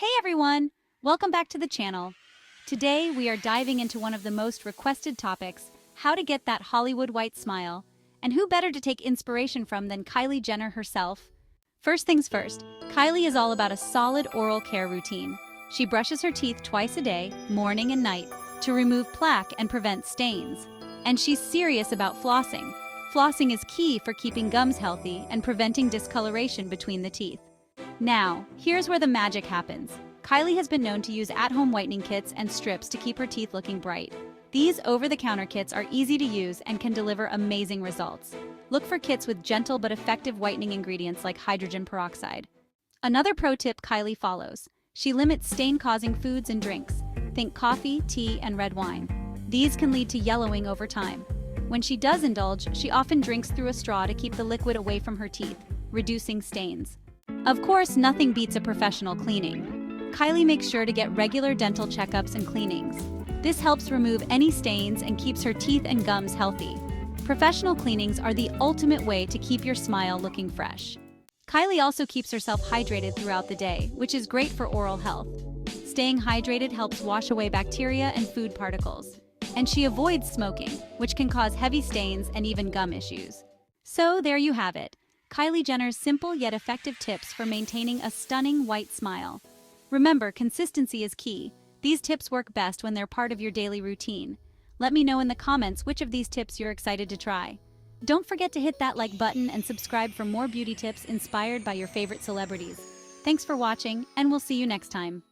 Hey everyone! Welcome back to the channel. Today we are diving into one of the most requested topics, how to get that Hollywood white smile. And who better to take inspiration from than Kylie Jenner herself? First things first, Kylie is all about a solid oral care routine. She brushes her teeth twice a day, morning and night, to remove plaque and prevent stains. And she's serious about flossing. Flossing is key for keeping gums healthy and preventing discoloration between the teeth. Now, here's where the magic happens. Kylie has been known to use at-home whitening kits and strips to keep her teeth looking bright. These over-the-counter kits are easy to use and can deliver amazing results. Look for kits with gentle but effective whitening ingredients like hydrogen peroxide. Another pro tip Kylie follows. She limits stain-causing foods and drinks. Think coffee, tea, and red wine. These can lead to yellowing over time. When she does indulge, she often drinks through a straw to keep the liquid away from her teeth, reducing stains. Of course, nothing beats a professional cleaning. Kylie makes sure to get regular dental checkups and cleanings. This helps remove any stains and keeps her teeth and gums healthy. Professional cleanings are the ultimate way to keep your smile looking fresh. Kylie also keeps herself hydrated throughout the day, which is great for oral health. Staying hydrated helps wash away bacteria and food particles. And she avoids smoking, which can cause heavy stains and even gum issues. So there you have it. Kylie Jenner's simple yet effective tips for maintaining a stunning white smile. Remember, consistency is key. These tips work best when they're part of your daily routine. Let me know in the comments which of these tips you're excited to try. Don't forget to hit that like button and subscribe for more beauty tips inspired by your favorite celebrities. Thanks for watching, and we'll see you next time.